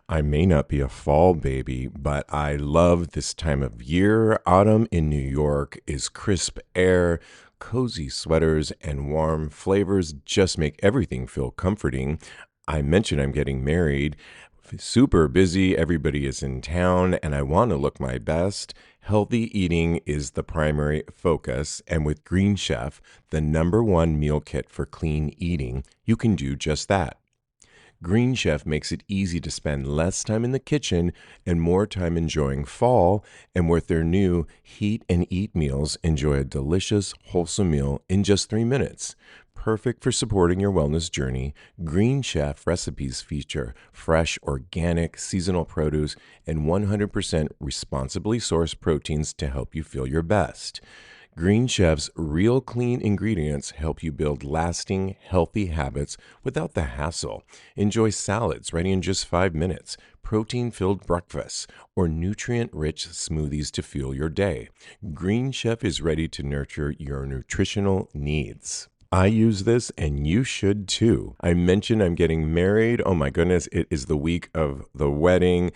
I may not be a fall baby, but I love this time of year. Autumn in New York is crisp air, cozy sweaters, and warm flavors just make everything feel comforting. I mentioned I'm getting married. Super busy, everybody is in town, and I want to look my best. Healthy eating is the primary focus, and with Green Chef, the number one meal kit for clean eating, you can do just that. Green Chef makes it easy to spend less time in the kitchen and more time enjoying fall. And with their new Heat and Eat meals, enjoy a delicious, wholesome meal in just 3 minutes. Perfect for supporting your wellness journey, Green Chef recipes feature fresh, organic, seasonal produce and 100% responsibly sourced proteins to help you feel your best. Green Chef's real clean ingredients help you build lasting, healthy habits without the hassle. Enjoy salads ready in just 5 minutes, protein filled breakfasts, or nutrient rich smoothies to fuel your day. Green Chef is ready to nurture your nutritional needs. I use this and you should too. I mentioned I'm getting married. Oh my goodness, it is the week of the wedding.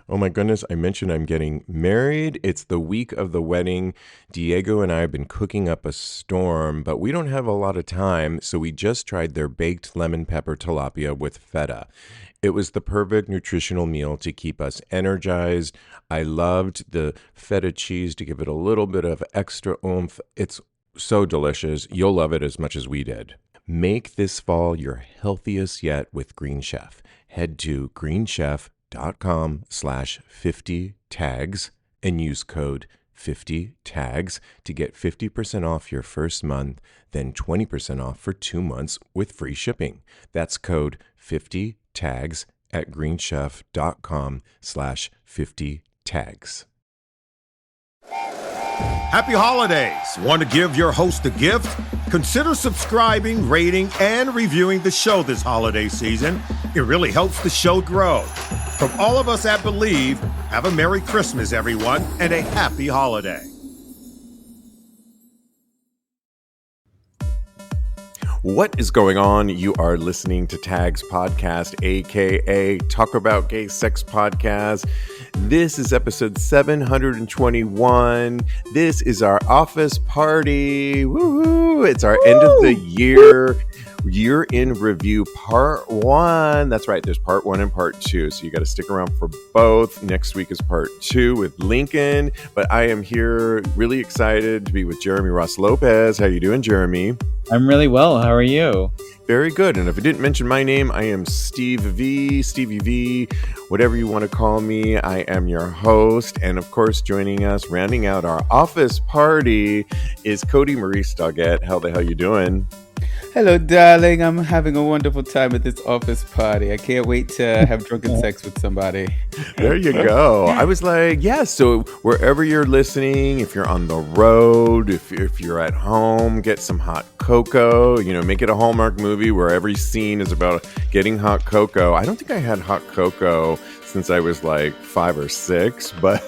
Oh my goodness, I mentioned I'm getting married. It's the week of the wedding. Diego and I have been cooking up a storm, but we don't have a lot of time, so we just tried their baked lemon pepper tilapia with feta. It was the perfect nutritional meal to keep us energized. I loved the feta cheese to give it a little bit of extra oomph. It's so delicious. You'll love it as much as we did. Make this fall your healthiest yet with Green Chef. Head to greenchef.com/50 tags and use code 50 tags to get 50% off your first month, then 20% off for 2 months with free shipping. That's code 50 tags at greenchef.com/50 tags. Happy holidays! Want to give your host a gift? Consider subscribing, rating, and reviewing the show this holiday season. It really helps the show grow. From all of us at Believe, have a Merry Christmas, everyone, and a Happy Holiday. What is going on? You are listening to Tags Podcast, aka Talk About Gay Sex Podcast. This is episode 721. This is our office party. Woohoo! It's our end of the year in review part one. That's right, there's part one and part two, so you got to stick around for both. Next week is part two with Lincoln, but I am here really excited to be with Jeremy Ross Lopez. How you doing, Jeremy? I'm really well. How are you? Very good. And if I didn't mention my name, I am Stevie V, whatever you want to call me. I am your host. And of course, joining us, rounding out our office party, is Cody Maurice Doggett. How the hell you doing? Hello, darling. I'm having a wonderful time at this office party. I can't wait to have drunken sex with somebody. There you go. I was like, yeah, so wherever you're listening, if you're on the road, if you're at home, get some hot cocoa, make it a Hallmark movie where every scene is about getting hot cocoa. I don't think I had hot cocoa since I was like 5 or 6, but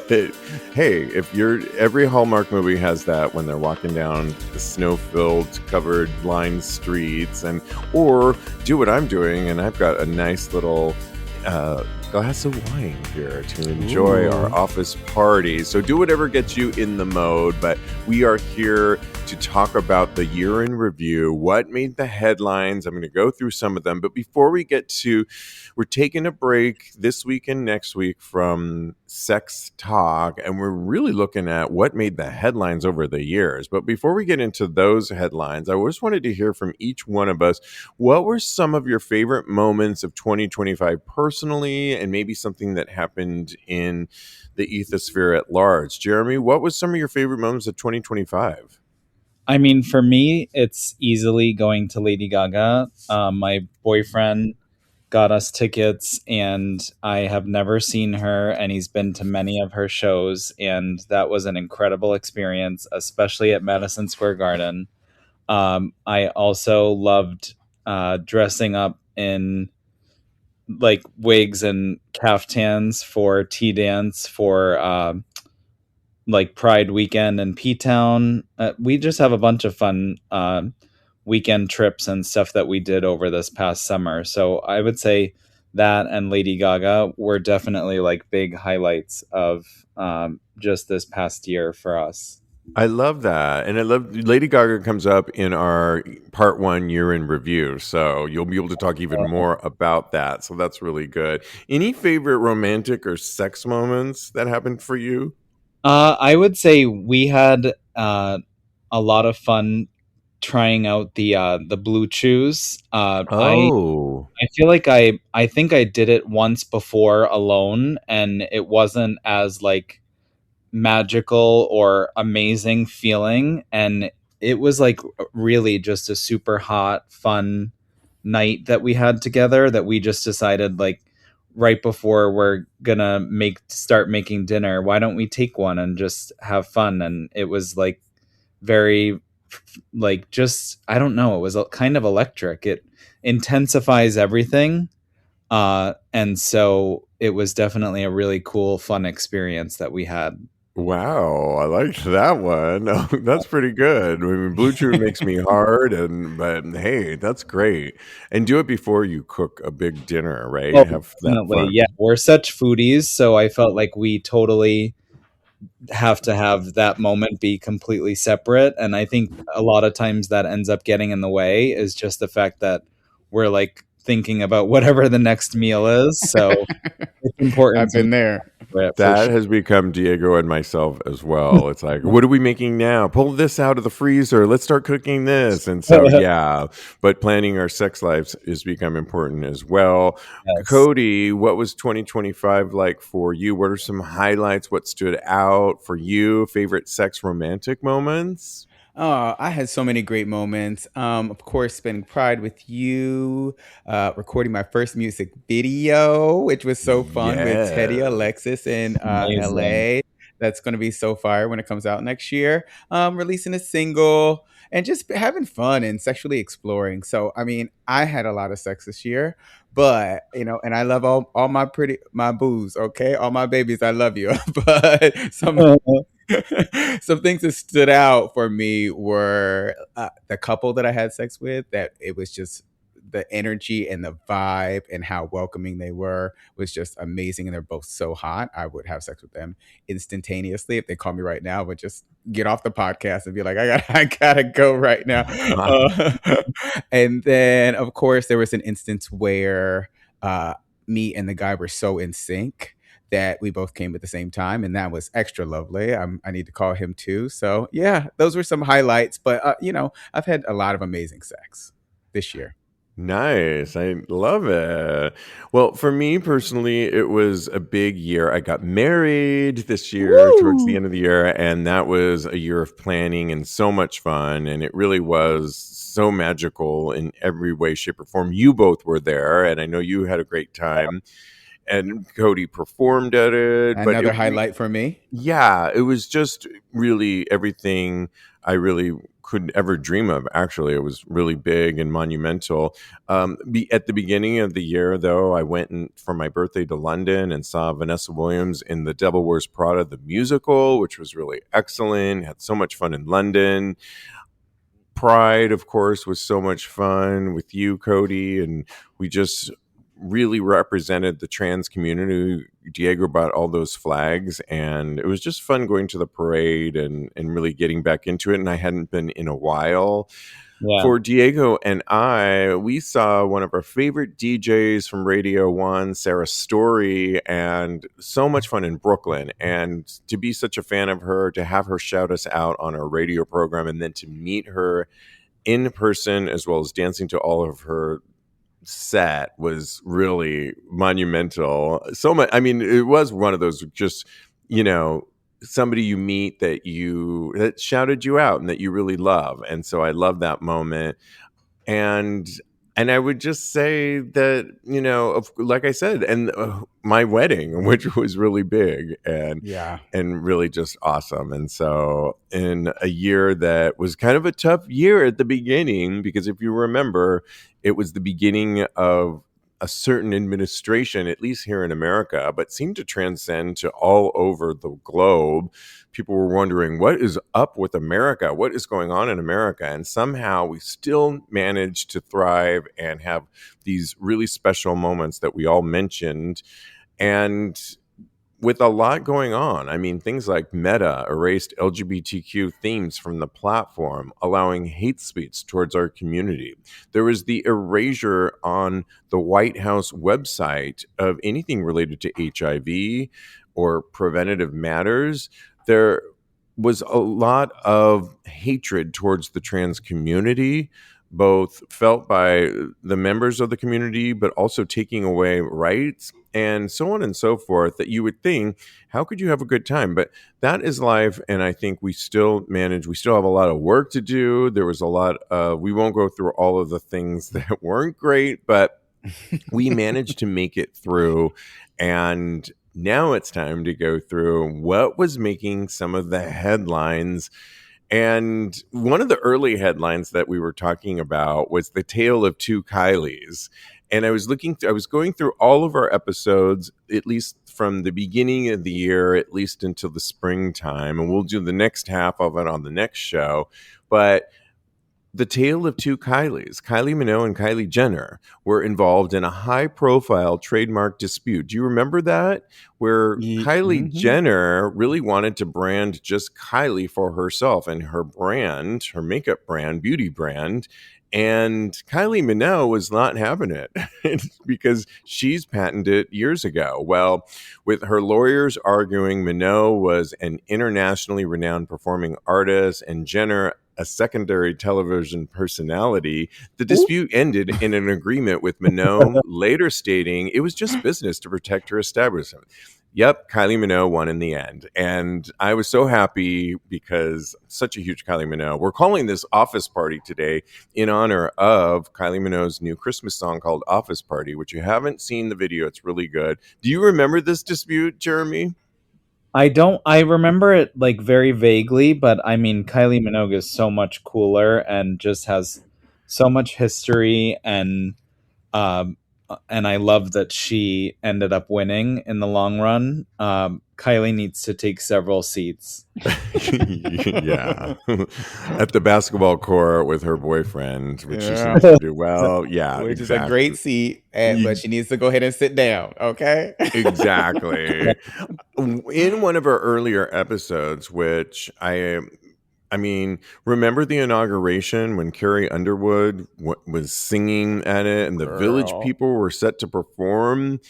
hey, every Hallmark movie has that when they're walking down the snow-filled, covered, lined streets, or do what I'm doing, and I've got a nice little glass of wine here to enjoy our office party. So do whatever gets you in the mode, but we are here to talk about the year in review, what made the headlines. I'm going to go through some of them, but before we get to, we're taking a break this week and next week from sex talk, and we're really looking at what made the headlines over the years. But before we get into those headlines, I just wanted to hear from each one of us, what were some of your favorite moments of 2025 personally, and maybe something that happened in the ethosphere at large. Jeremy, what was some of your favorite moments of 2025? I mean, for me, it's easily going to Lady Gaga. My boyfriend got us tickets, and I have never seen her, and he's been to many of her shows, and that was an incredible experience, especially at Madison Square Garden. I also loved dressing up in like wigs and caftans for tea dance for like Pride weekend in P-Town. We just have a bunch of fun weekend trips and stuff that we did over this past summer. So I would say that and Lady Gaga were definitely like big highlights of just this past year for us. I love that. And I love Lady Gaga comes up in our part 1 year in review. So you'll be able to talk even more about that. So that's really good. Any favorite romantic or sex moments that happened for you? I would say we had a lot of fun trying out the blue chews. Oh, I feel like I think I did it once before alone, and it wasn't as like magical or amazing feeling, and it was like really just a super hot fun night that we had together, that we just decided like right before we're gonna make start making dinner, why don't we take one and just have fun. And it was like very like, just I don't know, it was kind of electric. It intensifies everything, and so it was definitely a really cool fun experience that we had. wow. I liked that one. Oh, that's pretty good. I mean, Blue Chew makes me hard, but hey, that's great. And do it before you cook a big dinner, right? Oh, Have that definitely. fun. Yeah, we're such foodies, so I felt like we totally have to have that moment be completely separate. And I think a lot of times that ends up getting in the way, is just the fact that we're like thinking about whatever the next meal is. So it's important I've to been there. separate for That sure. has become Diego and myself as well. It's like, what are we making now? Pull this out of the freezer. Let's start cooking this. And so, yeah, but planning our sex lives has become important as well. Yes. Cody, what was 2025 like for you? What are some highlights? What stood out for you? Favorite sex romantic moments? Oh, I had so many great moments. Of course, spending Pride with you, recording my first music video, which was so fun with Teddy Yes. Alexis in Amazing. LA. That's going to be so fire when it comes out next year. Releasing a single and just having fun and sexually exploring. So, I mean, I had a lot of sex this year, but and I love all my boos, okay, all my babies. I love you, but some things that stood out for me were the couple that I had sex with, that it was just the energy and the vibe and how welcoming they were was just amazing. And they're both so hot. I would have sex with them instantaneously. If they call me right now, I would just get off the podcast and be like, I gotta go right now. Uh, and then, of course, there was an instance where me and the guy were so in sync that we both came at the same time, and that was extra lovely. I need to call him too. So yeah, those were some highlights. But I've had a lot of amazing sex this year. Nice. I love it. Well, for me personally, it was a big year. I got married this year towards the Woo! end of the year, and that was a year of planning and so much fun. And it really was so magical in every way, shape, or form. You both were there, and I know you had a great time. And Cody performed at it, but Another highlight for me. yeah, it was just really everything I really could ever dream of. Actually, it was really big and monumental. At the beginning of the year, though, I went for my birthday to London and saw Vanessa Williams in The Devil Wears Prada, the musical, which was really excellent. Had so much fun in London. Pride, of course, was so much fun with you, Cody, and we just really represented the trans community. Diego brought all those flags, and it was just fun going to the parade and really getting back into it. And I hadn't been in a while. Yeah. For Diego and I, we saw one of our favorite DJs from Radio 1, Sarah Story, and so much fun in Brooklyn. And to be such a fan of her, to have her shout us out on our radio program, and then to meet her in person as well as dancing to all of her set was really monumental. So much. I mean, it was one of those just, you know, somebody you meet that shouted you out and that you really love. And so I love that moment. And I would just say that, like I said, and my wedding, which was really big Yeah. and really just awesome. And so in a year that was kind of a tough year at the beginning, because if you remember, it was the beginning of a certain administration, at least here in America, but seemed to transcend to all over the globe. People were wondering, what is up with America? What is going on in America? And somehow we still managed to thrive and have these really special moments that we all mentioned. And with a lot going on, I mean, things like Meta erased LGBTQ themes from the platform, allowing hate speech towards our community. There was the erasure on the White House website of anything related to HIV or preventative matters. There was a lot of hatred towards the trans community, both felt by the members of the community, but also taking away rights and so on and so forth, that you would think, how could you have a good time? But that is life. And I think we still have a lot of work to do. There was a lot of, we won't go through all of the things that weren't great, but we managed to make it through. And now it's time to go through what was making some of the headlines. And one of the early headlines that we were talking about was the tale of two Kylies. And I was going through all of our episodes, at least from the beginning of the year, at least until the springtime. And we'll do the next half of it on the next show. But the tale of two Kylies, Kylie Minogue and Kylie Jenner, were involved in a high-profile trademark dispute. Do you remember that? Where Kylie Jenner really wanted to brand just Kylie for herself and her brand, her makeup brand, beauty brand. And Kylie Minogue was not having it because she's patented it years ago. Well, with her lawyers arguing Minogue was an internationally renowned performing artist and Jenner a secondary television personality, the dispute ended in an agreement with Minogue later stating it was just business to protect her establishment. Yep, Kylie Minogue won in the end. And I was so happy because I'm such a huge Kylie Minogue. We're calling this Office Party today in honor of Kylie Minogue's new Christmas song called Office Party, which you haven't seen the video. It's really good. Do you remember this dispute, Jeremy? I remember it like very vaguely, but I mean, Kylie Minogue is so much cooler and just has so much history, and I love that she ended up winning in the long run. Kylie needs to take several seats. Yeah. At the basketball court with her boyfriend, which she seems to do well. Yeah, which exactly. is a great seat, but she needs to go ahead and sit down, okay? Exactly. In one of our earlier episodes, which I mean, remember the inauguration when Carrie Underwood was singing at it and the Village People were set to perform?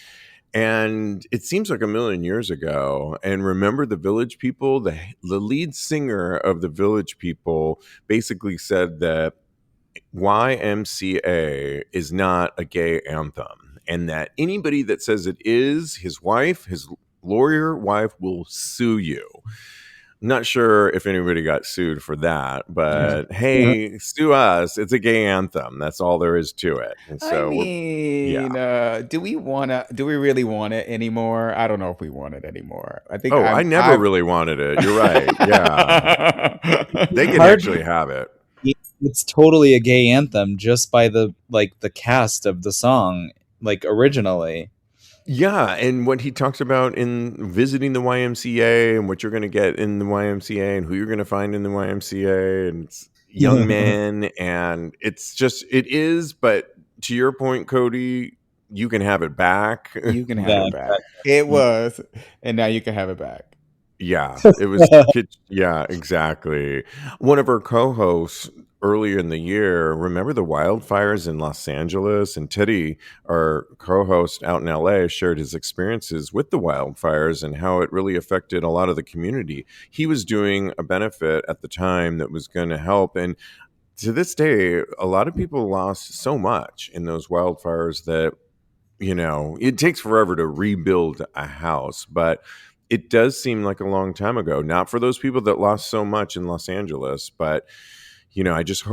And it seems like a million years ago. And remember the Village People? The lead singer of the Village People basically said that YMCA is not a gay anthem, and that anybody that says it is, his lawyer wife will sue you. Not sure if anybody got sued for that, but hey, sue us. It's a gay anthem. That's all there is to it. And so, do we really want it anymore? I don't know if we want it anymore. I think I never really wanted it. You're right. Yeah. They can actually have it. It's totally a gay anthem just by the cast of the song, like originally. Yeah, and what he talks about in visiting the YMCA and what you're going to get in the YMCA and who you're going to find in the YMCA and it's young men, and it is, but to your point, Cody, you can have it back. You can have it back. It was, and now you can have it back. Yeah, it was. Yeah, exactly. One of our co-hosts earlier in the year, remember the wildfires in Los Angeles? And Teddy, our co-host out in LA, shared his experiences with the wildfires and how it really affected a lot of the community. He was doing a benefit at the time that was going to help. And to this day, a lot of people lost so much in those wildfires that, it takes forever to rebuild a house. But it does seem like a long time ago, not for those people that lost so much in Los Angeles, but, I just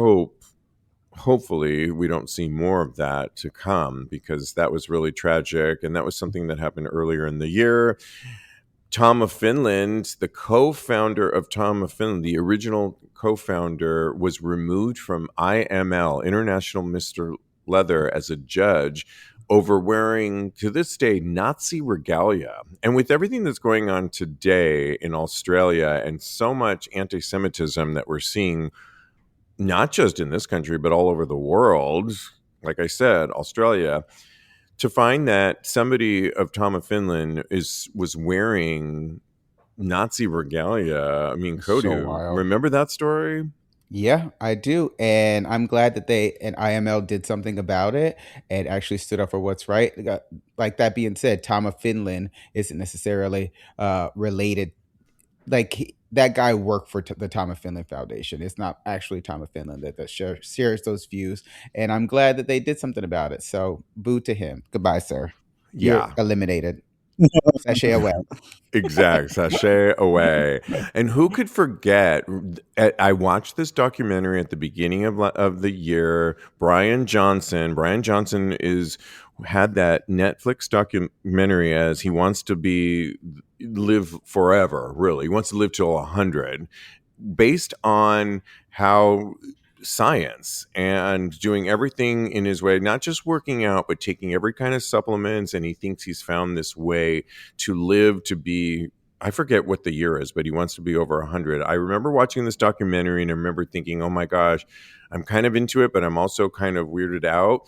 hopefully we don't see more of that to come, because that was really tragic. And that was something that happened earlier in the year. Tom of Finland, the co-founder of Tom of Finland, the original co-founder, was removed from IML, International Mr. Leather, as a judge over wearing, to this day, Nazi regalia. And with everything that's going on today in Australia and so much anti Semitism that we're seeing, not just in this country, but all over the world, like I said, Australia, to find that somebody of Tom of Finland was wearing Nazi regalia. I mean, Cody, So wild. remember that story? Yeah, I do. And I'm glad that they and IML did something about it and actually stood up for what's right. Like that being said, Tom of Finland isn't necessarily related. That guy worked for the Tom of Finland Foundation. It's not actually Tom of Finland that shares those views. And I'm glad that they did something about it. So boo to him. Goodbye, sir. You're Yeah. eliminated. Sashay away. Exact, sashay away. And who could forget? I watched this documentary at the beginning of the year. Brian Johnson is had that Netflix documentary as he wants to live forever. Really, he wants to live till 100, based on how science and doing everything in his way, not just working out, but taking every kind of supplements. And he thinks he's found this way to live to be, I forget what the year is, but he wants to be over 100. I remember watching this documentary and I remember thinking, oh my gosh, I'm kind of into it, but I'm also kind of weirded out.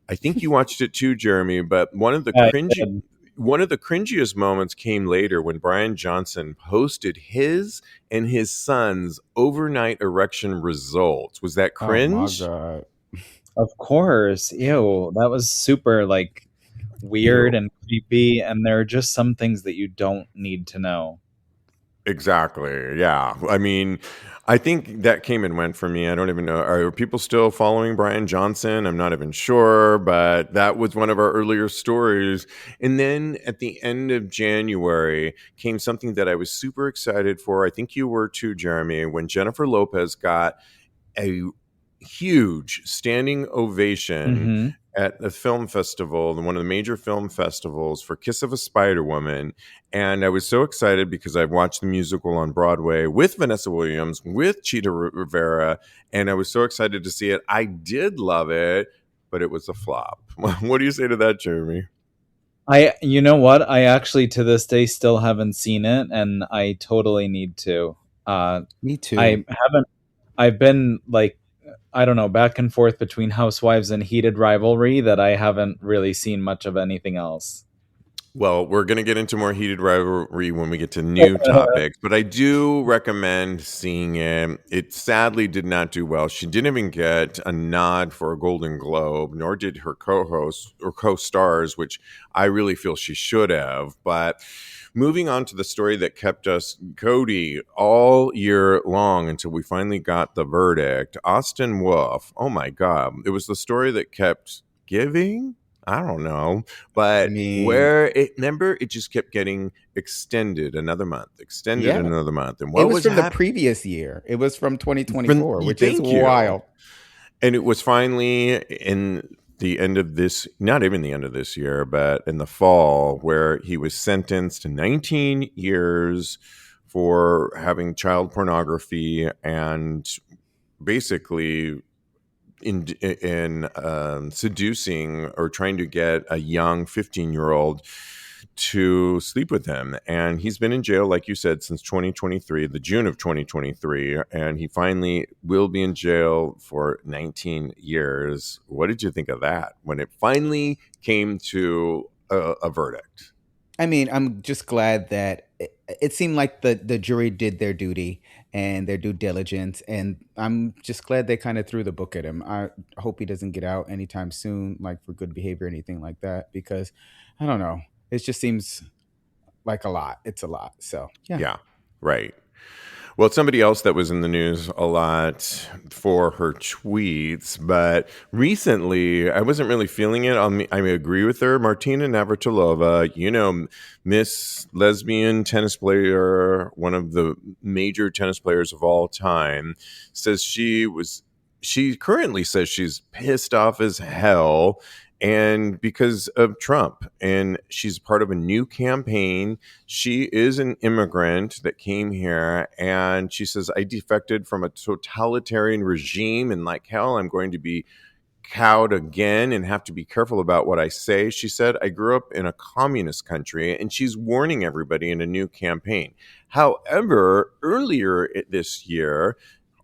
I think you watched it too, Jeremy, but I did. one of the cringiest moments came later when Brian Johnson posted his and his son's overnight erection results. Was that Oh my cringe? God. Of course. Ew. That was super like weird Ew. and creepy. And there are just some things that you don't need to know. Exactly. Yeah. I mean, I think that came and went for me. I don't even know. Are people still following Brian Johnson? I'm not even sure, but that was one of our earlier stories. And then at the end of January came something that I was super excited for. I think you were too, Jeremy, when Jennifer Lopez got a huge standing ovation Mm-hmm. at the film festival, one of the major film festivals, for Kiss of a Spider Woman. And I was so excited because I've watched the musical on Broadway with Vanessa Williams, with Cheetah Rivera, and I was so excited to see it. I did love it, but it was a flop. What do you say to that, Jeremy? You know what? I actually to this day still haven't seen it, and I totally need to. Uh, Me too. I haven't. I've been like, I don't know, back and forth between Housewives and Heated Rivalry that I haven't really seen much of anything else. Well, we're going to get into more heated rivalry when we get to new topics, but I do recommend seeing it. It sadly did not do well. She didn't even get a nod for a Golden Globe, nor did her co-hosts or co-stars, which I really feel she should have. But moving on to the story that kept us, Cody, all year long until we finally got the verdict, Austin Wolf. Oh my God. It was the story that kept giving. I don't know, I but mean, where it, remember, it just kept getting extended another month, extended yeah. another month. And It what was was from the happening? previous year. It was from 2024, which is Thank you. wild. And it was finally in the end of this, not even the end of this year, but in the fall, where he was sentenced to 19 years for having child pornography and basically in seducing or trying to get a young 15-year-old to sleep with him. And he's been in jail, like you said, since 2023, the June of 2023, and he finally will be in jail for 19 years. What did you think of that when it finally came to a verdict? I mean, I'm just glad that it seemed like the jury did their duty and their due diligence, and I'm just glad they kind of threw the book at him. I hope he doesn't get out anytime soon, like for good behavior or anything like that, because I don't know. It just seems like a lot. It's a lot. So yeah. Yeah, right. Well, somebody else that was in the news a lot for her tweets, but recently I wasn't really feeling it. I agree with her. Martina Navratilova, Miss Lesbian tennis player, one of the major tennis players of all time, says she currently says she's pissed off as hell and because of Trump, and she's part of a new campaign. She is an immigrant that came here, and she says, I defected from a totalitarian regime, and like hell, I'm going to be cowed again and have to be careful about what I say. She said, I grew up in a communist country, and she's warning everybody in a new campaign. However, earlier this year,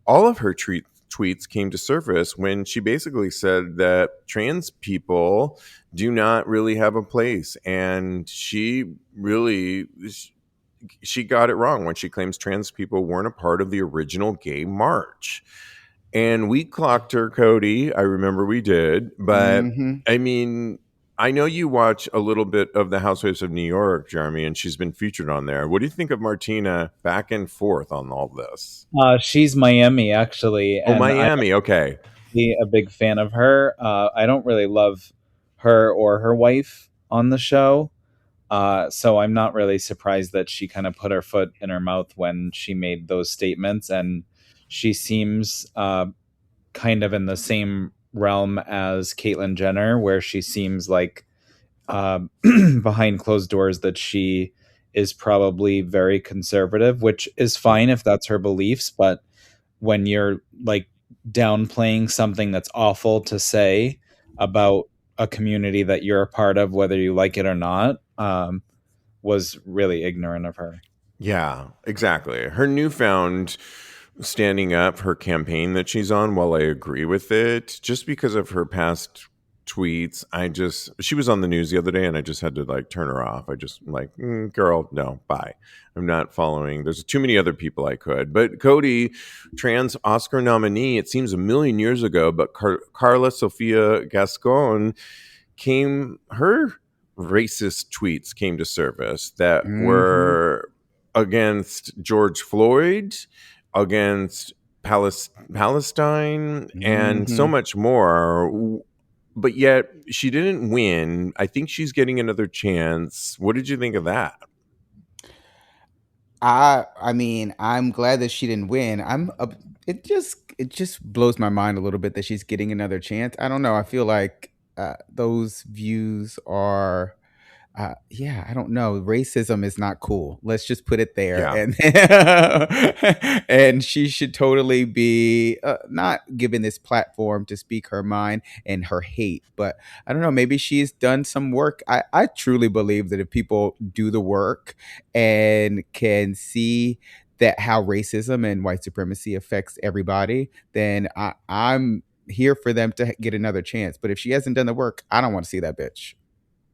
all of her tweets came to surface when she basically said that trans people do not really have a place. And she got it wrong when she claims trans people weren't a part of the original gay march. And we clocked her, Cody. I remember we did. But Mm-hmm. I mean, I know you watch a little bit of the Housewives of New York, Jeremy, and she's been featured on there. What do you think of Martina back and forth on all this? She's Miami, actually, Oh, and I'm Miami. Okay. a big fan of her. I don't really love her or her wife on the show. So I'm not really surprised that she kind of put her foot in her mouth when she made those statements. And she seems kind of in the same realm as Caitlyn Jenner, where she seems like behind closed doors that she is probably very conservative, which is fine if that's her beliefs. But when you're like downplaying something that's awful to say about a community that you're a part of, whether you like it or not, was really ignorant of her. Yeah, exactly. Her newfound standing up, her campaign that she's on, while I agree with it, just because of her past tweets, she was on the news the other day and I just had to like turn her off. I just like, girl, no, bye. I'm not following. There's too many other people I could. But Cody, trans Oscar nominee, it seems a million years ago, but Carla Sofia Gascon her racist tweets came to surface that Mm-hmm. were against George Floyd, against Palestine, and so Mm-hmm. much more. But yet she didn't win. I think she's getting another chance. What did you think of that? I mean, I'm glad that she didn't win. It just blows my mind a little bit that she's getting another chance. I don't know. I feel like those views are yeah, I don't know. Racism is not cool. Let's just put it there. Yeah, And and she should totally be not given this platform to speak her mind and her hate. But I don't know. Maybe she's done some work. I truly believe that if people do the work and can see that how racism and white supremacy affects everybody, then I'm here for them to get another chance. But if she hasn't done the work, I don't want to see that bitch.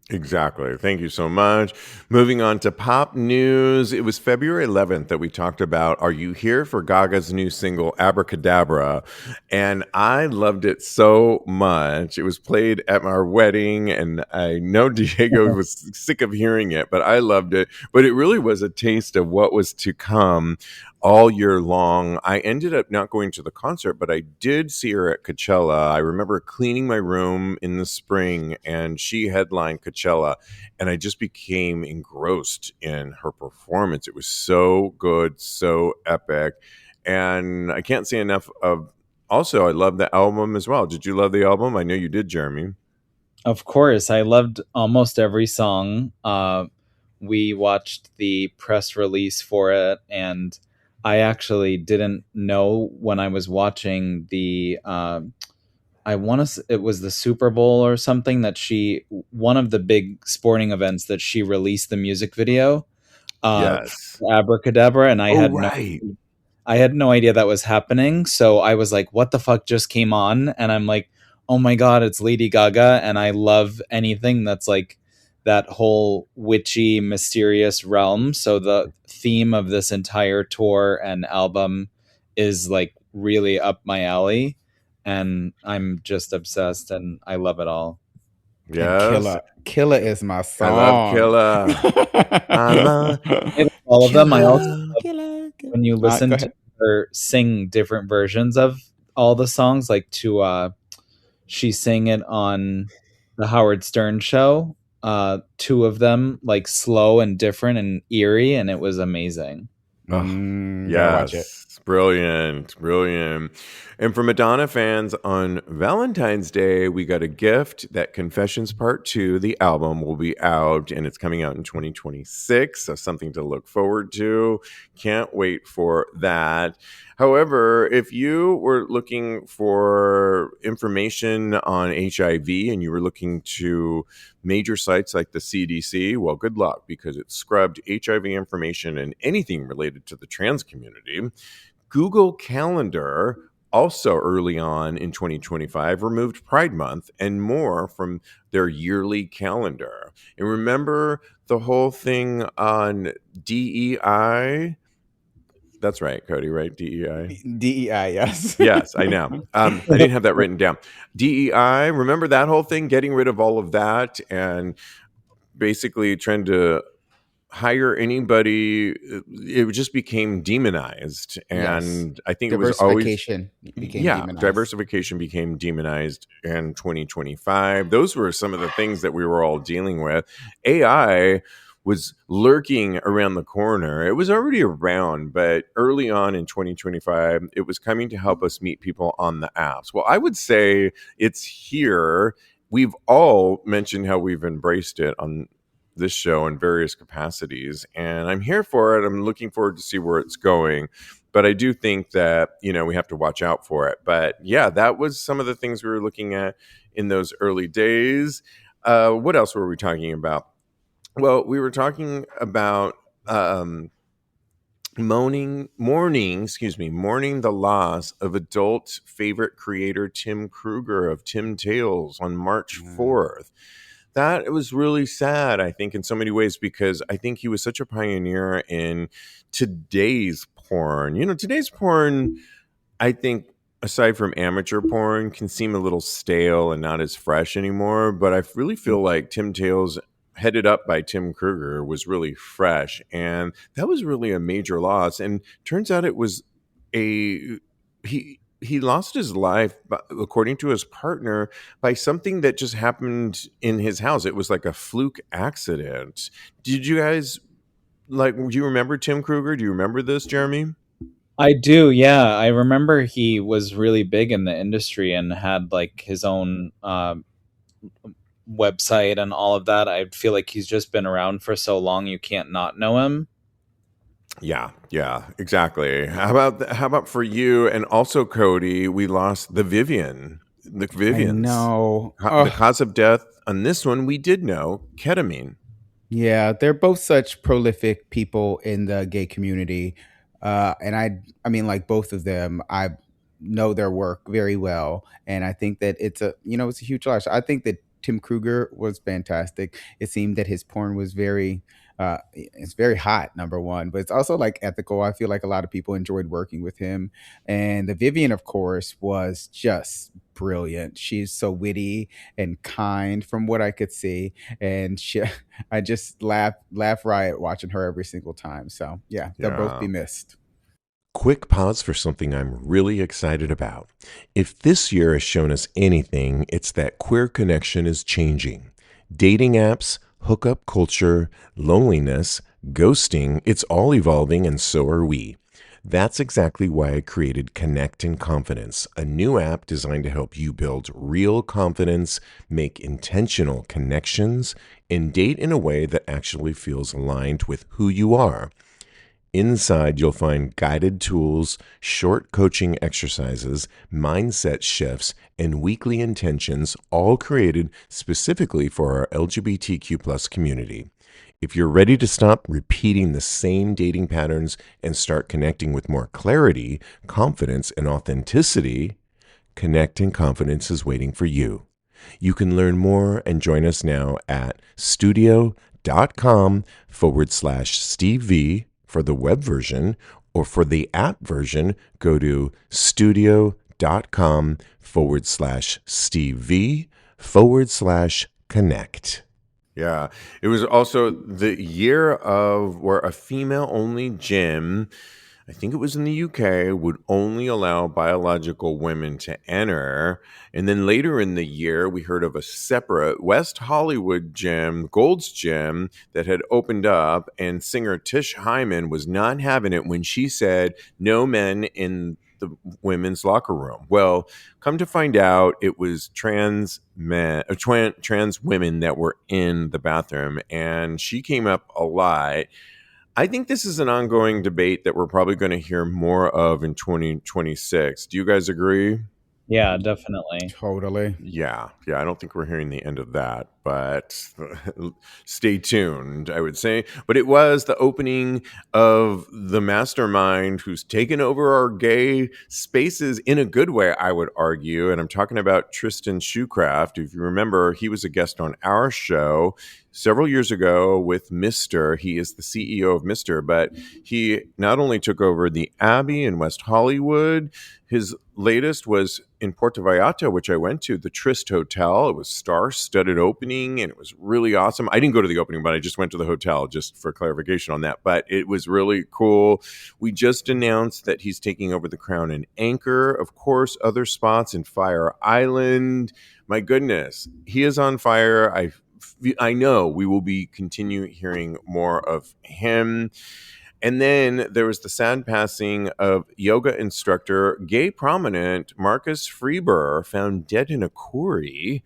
exactly. Thank you so much. Moving on to pop news. It was February 11th that we talked about Are You Here for Gaga's new single, Abracadabra? And I loved it so much. It was played at our wedding, and I know Diego was sick of hearing it, but I loved it. But it really was a taste of what was to come all year long. I ended up not going to the concert, but I did see her at Coachella. I remember cleaning my room in the spring, and she headlined Coachella, and I just became engrossed in her performance. It was so good, so epic, and I can't say enough of. Also, I love the album as well. Did you love the album? I know you did, Jeremy. Of course, I loved almost every song. We watched the press release for it, and I actually didn't know when I was watching the. I want to. It was the Super Bowl or something that one of the big sporting events that she released the music video Yes. for Abracadabra, and Oh, right. I had no idea that was happening. So I was like, what the fuck just came on? And I'm like, oh my God, it's Lady Gaga. And I love anything that's like that whole witchy, mysterious realm. So the theme of this entire tour and album is like really up my alley. And I'm just obsessed and I love it all. And Yes. Killer is my I love song. Killa. I'm a I love all of them. I also killer. love when you Go listen to ahead. her sing different versions of all the songs, like she sang it on the Howard Stern show. Two of them like slow and different and eerie, and it was amazing. Oh, Gotta watch it. yes. Brilliant. Brilliant. And for Madonna fans, on Valentine's Day, we got a gift that Confessions Part 2, the album, will be out, and it's coming out in 2026. So something to look forward to. Can't wait for that. However, if you were looking for information on HIV and you were looking to major sites like the CDC, well, good luck, because it scrubbed HIV information and anything related to the trans community. Google Calendar, also early on in 2025, removed Pride Month and more from their yearly calendar. And remember the whole thing on DEI? That's right, Cody, right? DEI? DEI, yes. Yes, I know. I didn't have that written down. DEI, remember that whole thing, getting rid of all of that and basically trying to hire anybody. It just became demonized. Yes. And I think it was always, Diversification became demonized. diversification became demonized in 2025. Those were some of the things that we were all dealing with. AI was lurking around the corner. It was already around, but early on in 2025, it was coming to help us meet people on the apps. Well, I would say it's here. We've all mentioned how we've embraced it on this show in various capacities, and I'm here for it. I'm looking forward to see where it's going, but I do think that, we have to watch out for it. But yeah, that was some of the things we were looking at in those early days. What else were we talking about? Well, we were talking about mourning the loss of adult favorite creator Tim Kruger of Tim Tales on March 4th. That was really sad, I think, in so many ways, because I think he was such a pioneer in today's porn. Today's porn, I think, aside from amateur porn, can seem a little stale and not as fresh anymore. But I really feel like Tim Tales, headed up by Tim Kruger, was really fresh. And that was really a major loss. And turns out it was he lost his life, according to his partner, by something that just happened in his house. It was like a fluke accident. Did you guys, do you remember Tim Kruger? Do you remember this, Jeremy? I do, yeah. I remember he was really big in the industry and had like his own website and all of that. I feel like he's just been around for so long, you can't not know him. Yeah, exactly. How about for you and also Cody? We lost the Vivians. I know. The cause of death on this one, we did know, ketamine. Yeah, they're both such prolific people in the gay community. And I mean, like both of them, I know their work very well. And I think that it's a huge loss. I think that Tim Kruger was fantastic. It seemed that his porn was it's very hot, number one, but it's also like ethical. I feel like a lot of people enjoyed working with him. And the Vivian, of course, was just brilliant. She's so witty and kind from what I could see. And I just laugh riot watching her every single time. So yeah, they'll both be missed. Quick pause for something I'm really excited about. If this year has shown us anything, it's that queer connection is changing. Dating apps, hookup culture, loneliness, ghosting, it's all evolving, and so are we. That's exactly why I created Connect and Confidence, a new app designed to help you build real confidence, make intentional connections, and date in a way that actually feels aligned with who you are. Inside, you'll find guided tools, short coaching exercises, mindset shifts, and weekly intentions, all created specifically for our LGBTQ+ community. If you're ready to stop repeating the same dating patterns and start connecting with more clarity, confidence, and authenticity, Connect and Confidence is waiting for you. You can learn more and join us now at studio.com/Steve V for the web version, or for the app version, go to studio.com/Steve V/connect. Yeah. It was also the year of where a female only gym I think it was in the UK, would only allow biological women to enter. And then later in the year, we heard of a separate West Hollywood gym, Gold's Gym, that had opened up, and singer Tish Hyman was not having it when she said no men in the women's locker room. Well, come to find out, it was trans men, trans women that were in the bathroom, and she came up a lot. I think this is an ongoing debate that we're probably going to hear more of in 2026. Do you guys agree? Yeah, definitely. Totally. Yeah, I don't think we're hearing the end of that, but stay tuned, I would say. But it was the opening of the mastermind who's taken over our gay spaces in a good way, I would argue. And I'm talking about Tristan Shoecraft. If you remember, he was a guest on our show several years ago with Mr. He is the CEO of Mr., but he not only took over the Abbey in West Hollywood, his latest was in Puerto Vallarta, which I went to, the Trist Hotel. It was star-studded opening, and it was really awesome. I didn't go to the opening, but I just went to the hotel, just for clarification on that. But it was really cool. We just announced that he's taking over the Crown and Anchor. Of course, other spots in Fire Island. My goodness, he is on fire. I know we will be continue hearing more of him. And then there was the sad passing of yoga instructor, gay prominent Marcus Freber, found dead in a quarry.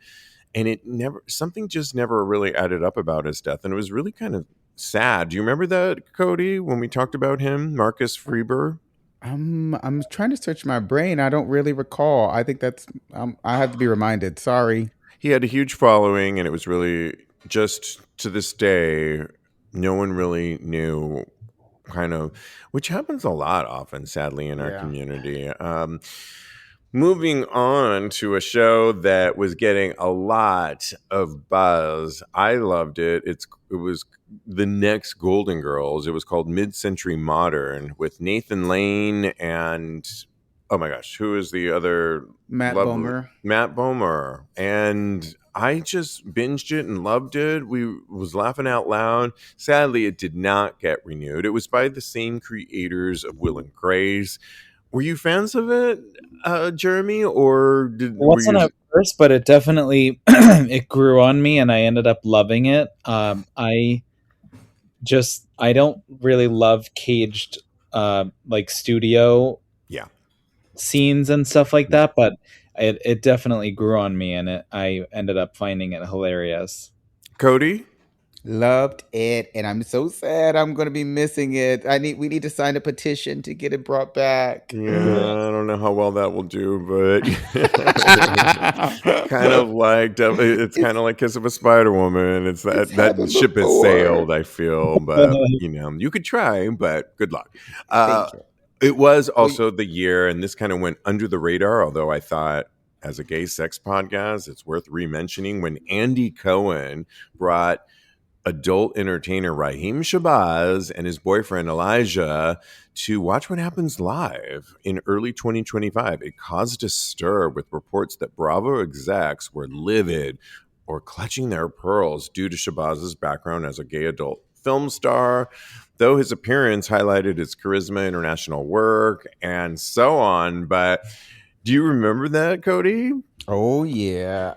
And something just never really added up about his death. And it was really kind of sad. Do you remember that, Cody, when we talked about him, Marcus Freber? I'm trying to search my brain. I don't really recall. I think that's I have to be reminded. Sorry. He had a huge following, and it was really just to this day, no one really knew kind of, which happens a lot often, sadly, in our community. Moving on to a show that was getting a lot of buzz. I loved it. It was the next Golden Girls. It was called Mid-Century Modern with Nathan Lane and, oh my gosh, who is the other? Matt Bomer. Matt Bomer. And I just binged it and loved it. We was laughing out loud. Sadly, it did not get renewed. It was by the same creators of Will and Grace. Were you fans of it, Jeremy, or it wasn't at first, but it definitely it grew on me, and I ended up loving it. I don't really love caged like studio scenes and stuff like that, but it definitely grew on me, and I ended up finding it hilarious. Cody? Loved it, and I'm so sad I'm going to be missing it. We need to sign a petition to get it brought back. Yeah, I don't know how well that will do, but kind of like it's kind of like Kiss of a Spider Woman. It's that ship has sailed, I feel, but you could try, but good luck. Thank you. It was also the year, and this kind of went under the radar, although I thought as a gay sex podcast, it's worth re-mentioning when Andy Cohen brought adult entertainer Raheem Shabazz and his boyfriend Elijah to Watch What Happens Live in early 2025. It caused a stir with reports that Bravo execs were livid or clutching their pearls due to Shabazz's background as a gay adult film star, though his appearance highlighted his charisma, international work, and so on. But do you remember that, Cody? Oh yeah.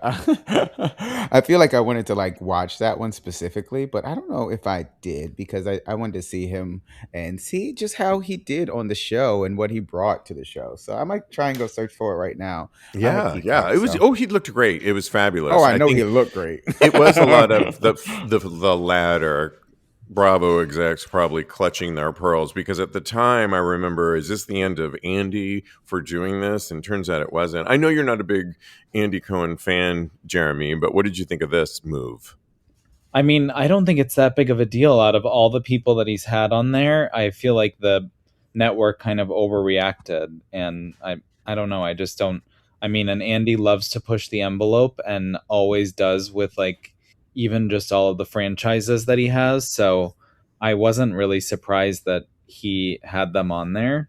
I feel like I wanted to watch that one specifically, but I don't know if I did because I wanted to see him and see just how he did on the show and what he brought to the show. So I might try and go search for it right now. Yeah. It was he looked great. It was fabulous. Oh, I know he looked great. It was a lot of the latter. Bravo execs probably clutching their pearls because at the time I remember, is this the end of Andy for doing this? And turns out it wasn't. I know you're not a big Andy Cohen fan, Jeremy, but what did you think of this move? I mean, I don't think it's that big of a deal. Out of all the people that he's had on there, I feel like the network kind of overreacted, and I don't know. I just don't. I mean, and Andy loves to push the envelope and always does with even just all of the franchises that he has. So I wasn't really surprised that he had them on there.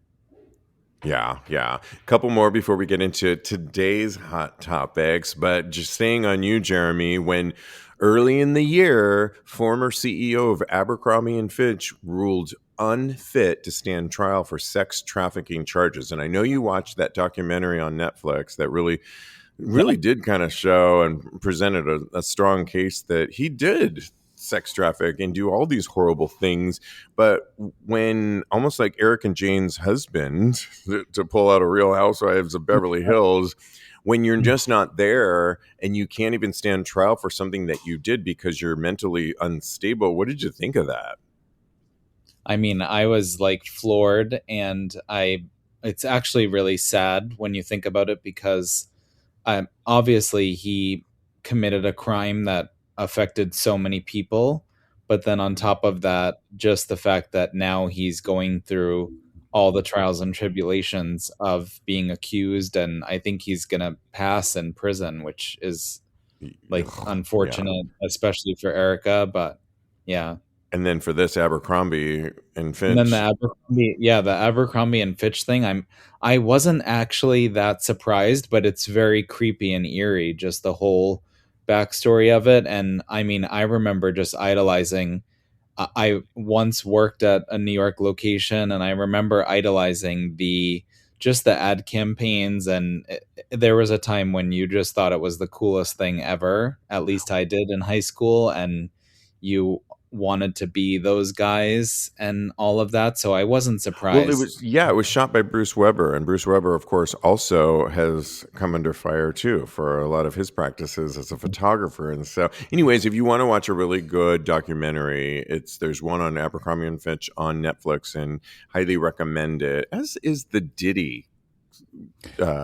Yeah. A couple more before we get into today's hot topics, but just staying on you, Jeremy, when Early in the year, former CEO of Abercrombie and Fitch ruled unfit to stand trial for sex trafficking charges. And I know you watched that documentary on Netflix that really did kind of show and presented a strong case that he did sex traffic and do all these horrible things. But when, almost like Eric and Jane's husband, to pull out a Real Housewives of Beverly Hills, when you're just not there and you can't even stand trial for something that you did because you're mentally unstable, what did you think of that? I mean, I was like floored, and it's actually really sad when you think about it, because obviously he committed a crime that affected so many people, but then on top of that, just the fact that now he's going through all the trials and tribulations of being accused, and I think he's gonna pass in prison, which is like unfortunate, especially for Erica, but yeah. And then for this Abercrombie and Fitch. And then the Abercrombie and Fitch thing, I wasn't actually that surprised, but it's very creepy and eerie, just the whole backstory of it. And I mean, I remember just idolizing. I once worked at a New York location, and I remember idolizing the ad campaigns. And there was a time when you just thought it was the coolest thing ever. At least I did in high school, and you wanted to be those guys and all of that, so I wasn't surprised. Well, it was shot by Bruce Weber, and Bruce Weber, of course, also has come under fire too for a lot of his practices as a photographer. And so, anyways, if you want to watch a really good documentary, there's one on Abercrombie and Fitch on Netflix, and highly recommend it. As is the Diddy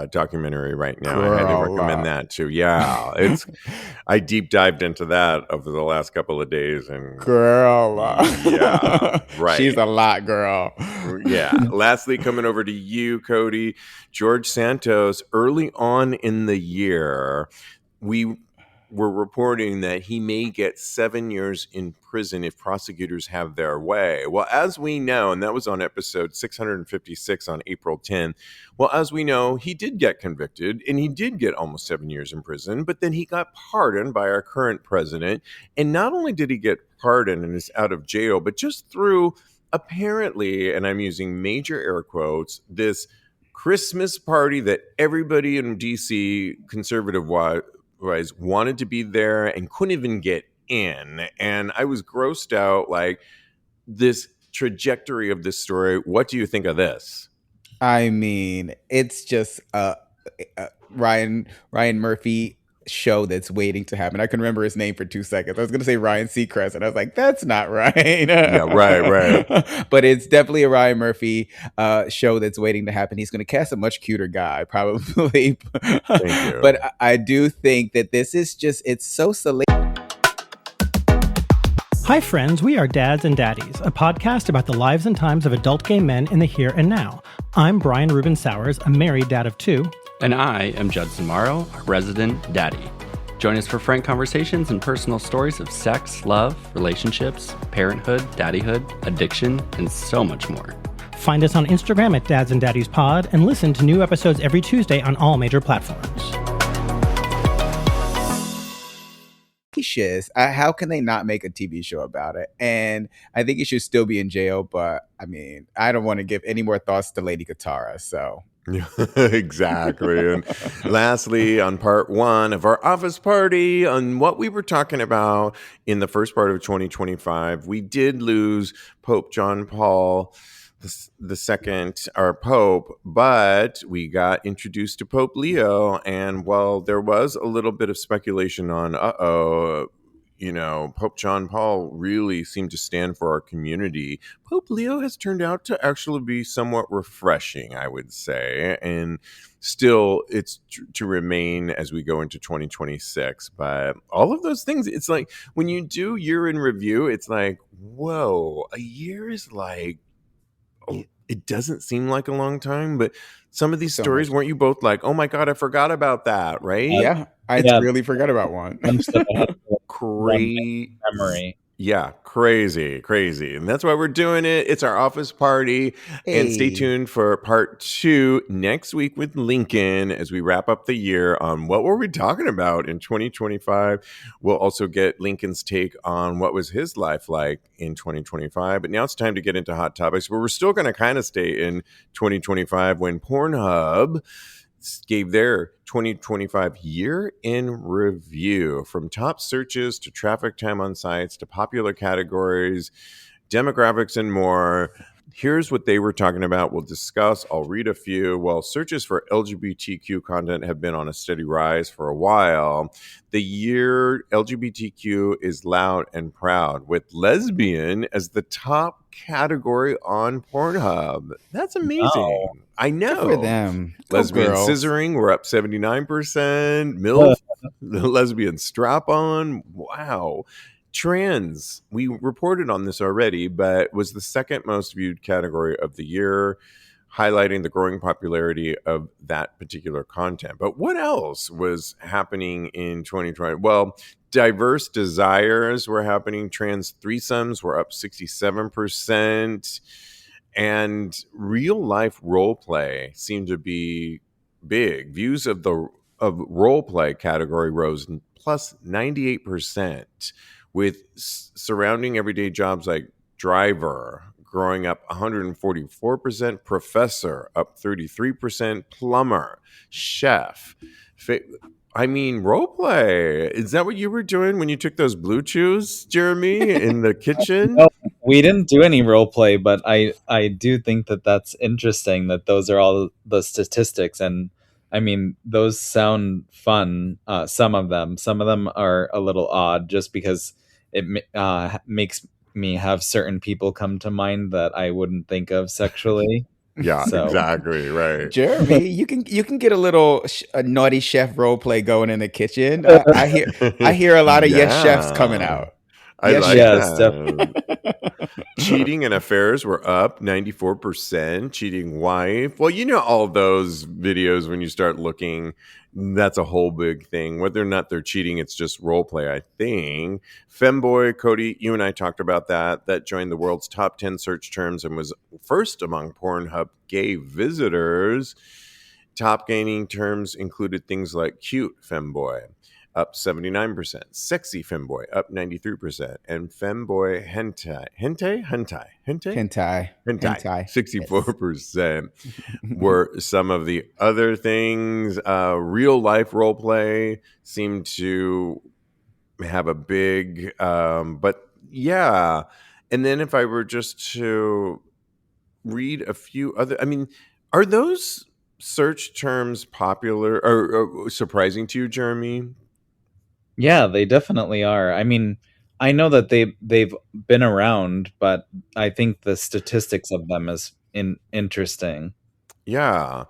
documentary right now. I highly recommend that too. Yeah, I deep dived into that over the last couple of days, and yeah, right. She's a lot, girl. Yeah. Lastly, coming over to you, Cody, George Santos. Early on in the year, we were reporting that he may get 7 years in prison if prosecutors have their way. Well, as we know, and that was on episode 656 on April 10th. Well, as we know, he did get convicted, and he did get almost 7 years in prison, but then he got pardoned by our current president. And not only did he get pardoned and is out of jail, but just through, apparently, and I'm using major air quotes, this Christmas party that everybody in DC, conservative-wise, wanted to be there and couldn't even get in. And I was grossed out, like, this trajectory of this story. What do you think of this? I mean, it's just Ryan Murphy show that's waiting to happen. I can remember his name for 2 seconds. I was going to say Ryan Seacrest, and I was like, that's not right. Yeah, right. But it's definitely a Ryan Murphy show that's waiting to happen. He's going to cast a much cuter guy, probably. Thank you. But I do think that this is just, it's so salacious. Hi friends, we are Dads and Daddies, a podcast about the lives and times of adult gay men in the here and now. I'm Brian Rubin Sowers, a married dad of 2. And I am Judson Morrow, a resident daddy. Join us for frank conversations and personal stories of sex, love, relationships, parenthood, daddyhood, addiction, and so much more. Find us on Instagram at Dads and Daddies Pod, and listen to new episodes every Tuesday on all major platforms. How can they not make a TV show about it? And I think he should still be in jail, but I mean, I don't want to give any more thoughts to Lady Katara, so. Exactly. And lastly, on part 1 of our office party, on what we were talking about in the first part of 2025, we did lose Pope John Paul the second, our Pope, but we got introduced to Pope Leo. And while there was a little bit of speculation on, Pope John Paul really seemed to stand for our community, Pope Leo has turned out to actually be somewhat refreshing, I would say. And still, it's to remain as we go into 2026. But all of those things, it's like when you do year in review, it's like, whoa, a year is like, it doesn't seem like a long time, but some of these stories, weren't you both like, oh my God, I forgot about that, right? Yeah, I really forgot about one. Crazy memory. Yeah, crazy. And that's why we're doing it. It's our office party. And stay Hey. tuned for part 2 next week with Lincoln as we wrap up the year on what were we talking about in 2025. We'll also get Lincoln's take on what was his life like in 2025. But now it's time to get into hot topics, but we're still going to kind of stay in 2025 when Pornhub gave their 2025 year in review, from top searches to traffic time on sites to popular categories, demographics, and more. Here's what they were talking about. We'll discuss. I'll read a few. While searches for LGBTQ content have been on a steady rise for a while, the year LGBTQ is loud and proud, with lesbian as the top category on Pornhub. That's amazing. Wow. I know. Good for them. Go Lesbian girls. scissoring, we're up 79%. MILF, the lesbian strap on. Wow. Trans, we reported on this already, but was the second most viewed category of the year, highlighting the growing popularity of that particular content. But what else was happening in 2020? Well, diverse desires were happening. Trans threesomes were up 67%. And real life role play seemed to be big. Views of role play category rose plus 98%, with surrounding everyday jobs like driver growing up 144%, professor up 33%, plumber, chef. I mean, role play. Is that what you were doing when you took those blue chews, Jeremy, in the kitchen? No, we didn't do any role play, but I do think that that's interesting that those are all the statistics. And I mean, those sound fun. Some of them are a little odd just because it makes me have certain people come to mind that I wouldn't think of sexually. Yeah, So- exactly. Right. Jeremy, you can get a little a naughty chef role play going in the kitchen. I hear a lot of yes chefs coming out. I Yes, like yes, that. Cheating and affairs were up 94%. Cheating wife. Well, you know, all those videos when you start looking, that's a whole big thing. Whether or not they're cheating, it's just role play, I think. Femboy, Cody, you and I talked about that. That joined the world's top 10 search terms and was first among Pornhub gay visitors. Top gaining terms included things like cute femboy, up 79%, sexy femboy, up 93%, and femboy hentai, 64% were some of the other things. Real life role play seemed to have a big, but yeah. And then if I were just to read a few other, I mean, are those search terms popular or surprising to you, Jeremy? Yeah, they definitely are. I mean, I know that they've been around, but I think the statistics of them is interesting. Yeah.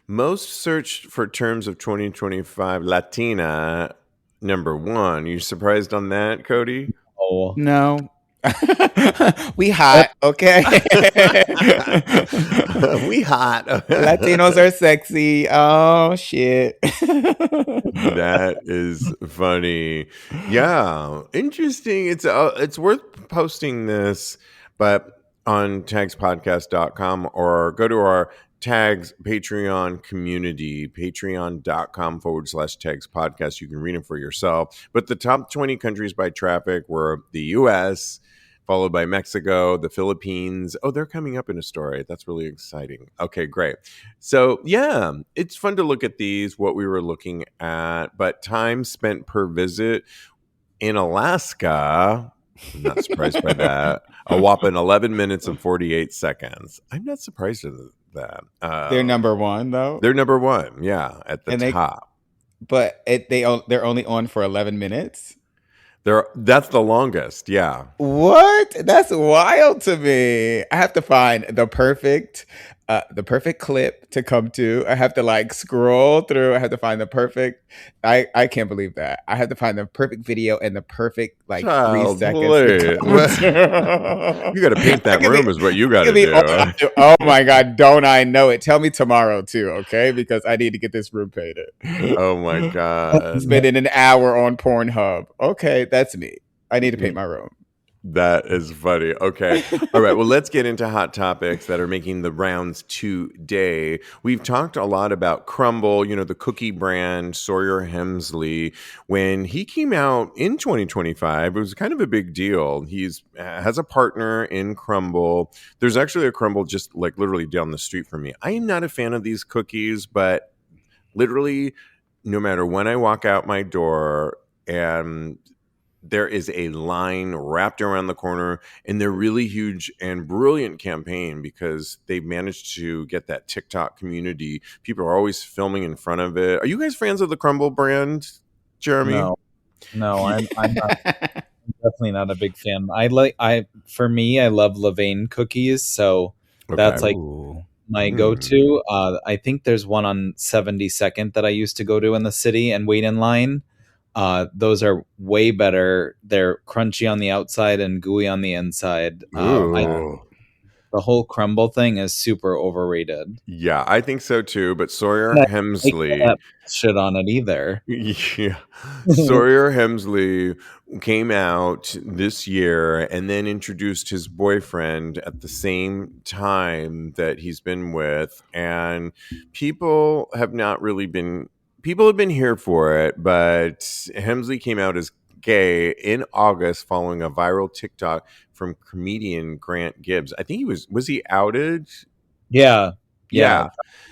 Most searched for terms of 2025, Latina, number 1. You surprised on that, Cody? Oh, No. We hot, okay? We hot. Latinos are sexy. Oh shit. That is funny. Yeah, interesting. It's worth posting this, but on tagspodcast.com or go to our Tags Patreon community, patreon.com/Tags Podcast. You can read them for yourself. But the top 20 countries by traffic were the U.S., followed by Mexico, the Philippines. Oh, they're coming up in a story. That's really exciting. Okay, great. So, yeah, it's fun to look at these, what we were looking at. But time spent per visit in Alaska, I'm not surprised by that. A whopping 11 minutes and 48 seconds. I'm not surprised at that. They're number 1 though. They're number 1, yeah, at the top. But they're only on for 11 minutes. That's the longest, yeah. What? That's wild to me. I have to find the perfect clip to come to. I have to like scroll through. I have to find the perfect. I can't believe that. I have to find the perfect video and the perfect like 3 seconds. You got to paint that room is what you got to do. Oh my God, don't I know it? Tell me tomorrow too, okay? Because I need to get this room painted. Oh my God. Spending an hour on Pornhub. Okay, that's me. I need to paint my room. That is funny. Okay. All right. Well, let's get into hot topics that are making the rounds today. We've talked a lot about Crumbl, the cookie brand, Sawyer Hemsley. When he came out in 2025, it was kind of a big deal. He's has a partner in Crumbl. There's actually a Crumbl just like literally down the street from me. I am not a fan of these cookies, but literally, no matter when I walk out my door and there is a line wrapped around the corner, and they're really huge and brilliant campaign because they've managed to get that TikTok community. People are always filming in front of it. Are you guys fans of the Crumbl brand, Jeremy? No, I'm not, definitely not a big fan. For me, I love Levain cookies, so that's like Ooh. my go-to. I think there's one on 72nd that I used to go to in the city and wait in line. Those are way better. They're crunchy on the outside and gooey on the inside. The whole Crumbl thing is super overrated. Yeah, I think so too. But Sawyer And I Hemsley, don't like that shit on it either. yeah, Sawyer Hemsley came out this year and then introduced his boyfriend at the same time that he's been with, and people have been here for it, but Hemsley came out as gay in August following a viral TikTok from comedian Grant Gibbs. I think was he outed? Yeah. Yeah.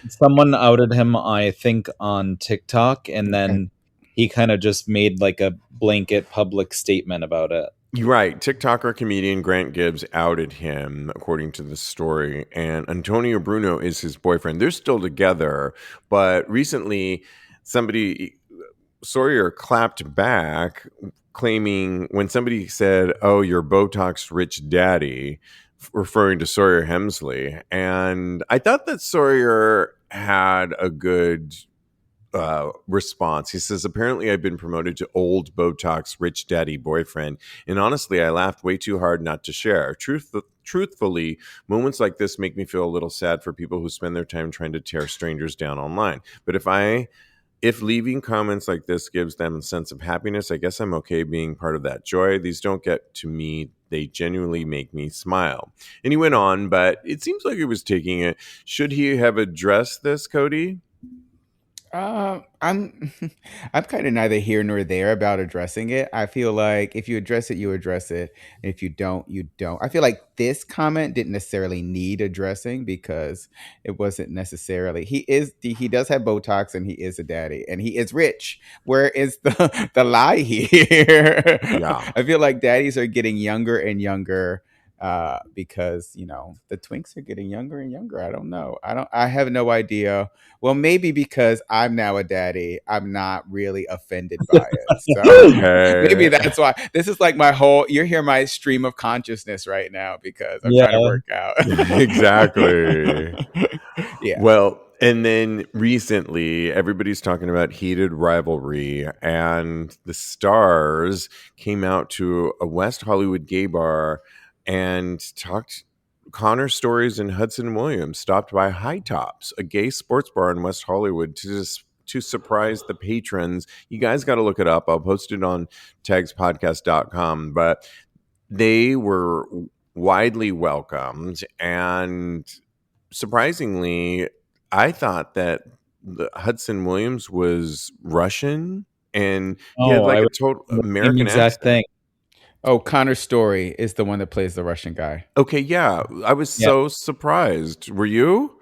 Someone outed him, I think, on TikTok, and then he kind of just made like a blanket public statement about it. You're right. TikToker comedian Grant Gibbs outed him, according to the story. And Antonio Bruno is his boyfriend. They're still together. But recently, Sawyer clapped back, claiming when somebody said, "Oh, you're Botox rich daddy," referring to Sawyer Hemsley. And I thought that Sawyer had a good response. He says, "Apparently I've been promoted to old Botox rich daddy boyfriend. And honestly, I laughed way too hard not to share. Truthfully, moments like this make me feel a little sad for people who spend their time trying to tear strangers down online. But if leaving comments like this gives them a sense of happiness, I guess I'm okay being part of that joy. These don't get to me. They genuinely make me smile." And he went on, but it seems like he was taking it. Should he have addressed this, Cody? I'm I'm kind of neither here nor there about addressing it. I feel like if you address it, you address it. And if you don't, you don't. I feel like this comment didn't necessarily need addressing because it wasn't necessarily he does have Botox and he is a daddy and he is rich. Where is the lie here? Yeah. I feel like daddies are getting younger and younger because the twinks are getting younger and younger. I don't know. I have no idea. Well, maybe because I'm now a daddy, I'm not really offended by it. So maybe that's why this is like you're hearing my stream of consciousness right now because I'm trying to work out. Exactly. Yeah. Well, and then recently, everybody's talking about heated rivalry, and the stars came out to a West Hollywood gay bar and talked Connor Stories and Hudson Williams stopped by High Tops, a gay sports bar in West Hollywood, to surprise the patrons. You guys got to look it up. I'll post it on tagspodcast.com. But they were widely welcomed, and surprisingly, I thought that Hudson Williams was Russian, and he had like a total American accent. Thing. Oh, Connor Story is the one that plays the Russian guy. Okay, yeah. I was so surprised. Were you?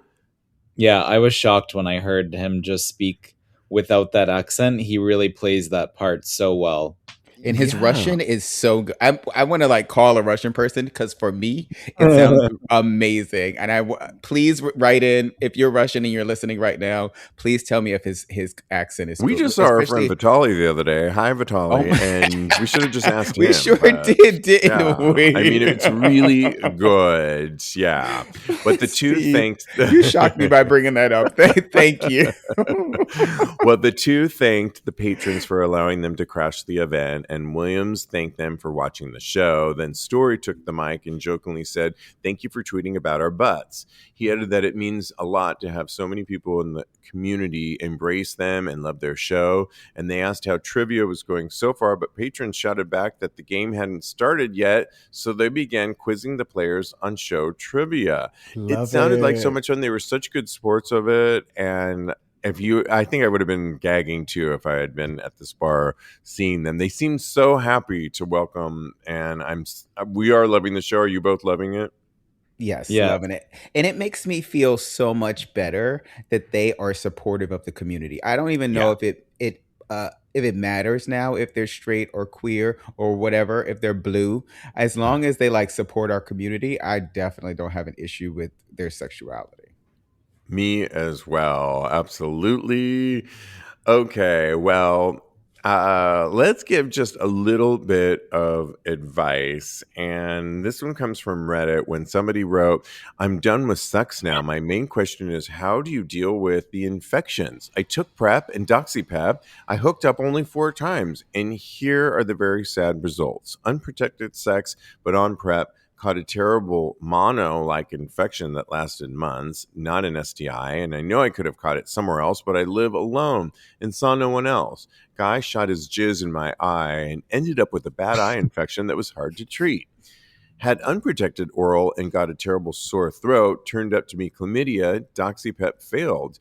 Yeah, I was shocked when I heard him just speak without that accent. He really plays that part so well. And his Russian is so good. I want to call a Russian person because for me it sounds amazing. And please write in if you're Russian and you're listening right now. Please tell me if his accent is. We just saw our friend Vitaly the other day. Hi, Vitaly, and we should have just asked him. We sure did, didn't we? I mean, it's really good. Yeah, but the two thanked. You shocked me by bringing that up. Thank you. Well, the two thanked the patrons for allowing them to crash the event. and Williams thanked them for watching the show. Then Story took the mic and jokingly said, "Thank you for tweeting about our butts." He added that it means a lot to have so many people in the community embrace them and love their show. And they asked how trivia was going so far, but patrons shouted back that the game hadn't started yet, so they began quizzing the players on show trivia. It sounded like so much fun. They were such good sports of it, and I think I would have been gagging too if I had been at this bar seeing them. They seemed so happy to welcome, and we are loving the show. Are you both loving it? Yes, Yeah. loving it. And it makes me feel so much better that they are supportive of the community. I don't even know if it matters now if they're straight or queer or whatever, if they're blue. As long as they like support our community, I definitely don't have an issue with their sexuality. Me as well. Absolutely. Okay, well, let's give just a little bit of advice. And this one comes from Reddit when somebody wrote, "I'm done with sex now. My main question is, how do you deal with the infections? I took PrEP and Doxypap. I hooked up only 4 times. And here are the very sad results. Unprotected sex, but on PrEP. Caught a terrible mono-like infection that lasted months, not an STI, and I know I could have caught it somewhere else, but I live alone and saw no one else. Guy shot his jizz in my eye and ended up with a bad eye infection that was hard to treat. Had unprotected oral and got a terrible sore throat, turned up to be chlamydia, Doxypep failed.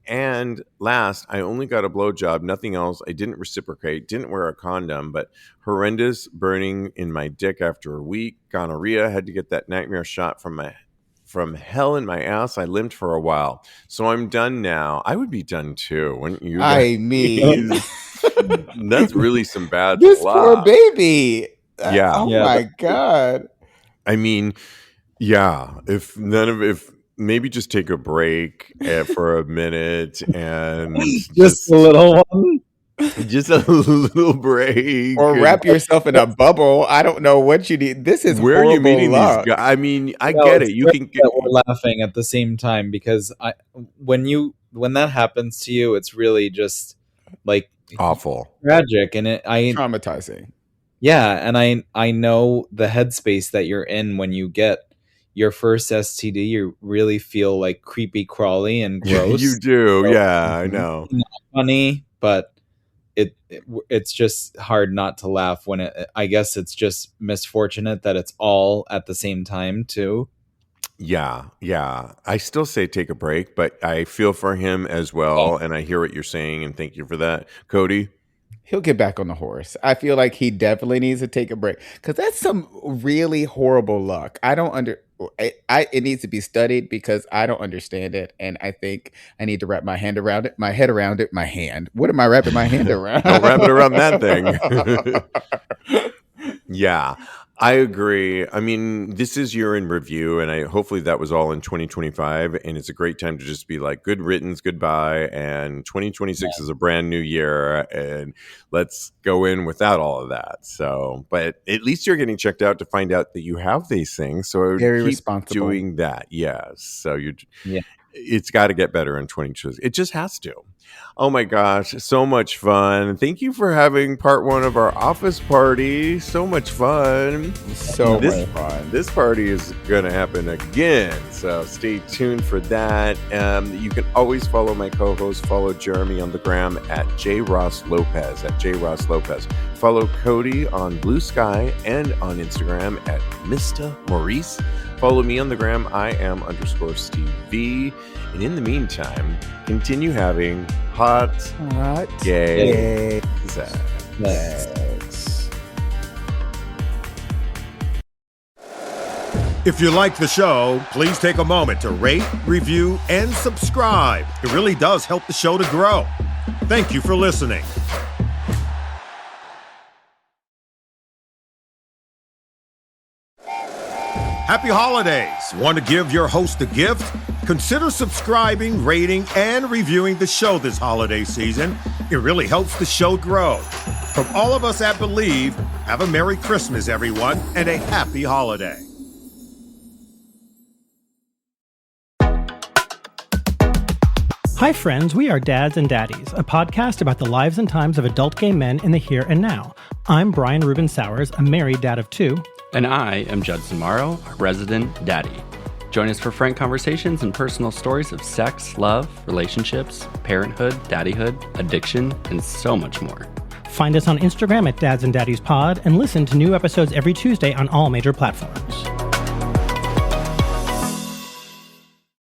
And last, I only got a blowjob, nothing else. I didn't reciprocate, didn't wear a condom, but horrendous burning in my dick after a week. Gonorrhea, had to get that nightmare shot from hell in my ass. I limped for a while. So I'm done now." I would be done too, wouldn't you? I mean, That's really some bad this luck. poor baby. Yeah. Oh Yeah, my God. I mean, yeah, if maybe just take a break for a minute and just a little one. just a little break. Or wrap yourself in a bubble. I don't know what you need. This is Where are you horrible meeting luck. these guys? I mean, I Well, get it's it. You great can get that we're laughing at the same time because when that happens to you, it's really just like awful. tragic, and Traumatizing. and I know the headspace that you're in when you get your first STD. You really feel like creepy crawly and gross. You do. So, Yeah, I know. not funny, but it's just hard not to laugh when I guess it's just misfortunate that it's all at the same time too. Yeah. I still say take a break, but I feel for him as well, and I hear what you're saying, and thank you for that. Cody? He'll get back on the horse. I feel like he definitely needs to take a break because that's some really horrible luck. It needs to be studied because I don't understand it, and I think I need to wrap my head around it. My hand. What am I wrapping my hand around? Don't wrap it around that thing. Yeah, I agree. I mean, this is year in review, and hopefully that was all in 2025, and it's a great time to just be like, good riddance, goodbye, and 2026 is a brand new year, and let's go in without all of that. So, but at least you're getting checked out to find out that you have these things, so Very keep responsible. doing that. Yes, so Yeah. it's got to get better in 2026. It just has to. Oh my gosh, so much fun. Thank you for having part 1 of our office party. So much fun. So much fun. This party is going to happen again, so stay tuned for that. You can always follow my co-host. Follow Jeremy on the gram at JRossLopez. Follow Cody on Blue Sky and on Instagram at Mr. Maurice. Follow me on the gram. I am _Steve V. And in the meantime, continue having hot gay sex. If you like the show, please take a moment to rate, review, and subscribe. It really does help the show to grow. Thank you for listening. Happy holidays! Want to give your host a gift? Consider subscribing, rating, and reviewing the show this holiday season. It really helps the show grow. From all of us at Believe, have a Merry Christmas, everyone, and a Happy Holiday. Hi, friends. We are Dads and Daddies, a podcast about the lives and times of adult gay men in the here and now. I'm Brian Rubin Sowers, a married dad of 2. And I am Judson Morrow, a resident daddy. Join us for frank conversations and personal stories of sex, love, relationships, parenthood, daddyhood, addiction, and so much more. Find us on Instagram at Dads and Daddies Pod and listen to new episodes every Tuesday on all major platforms.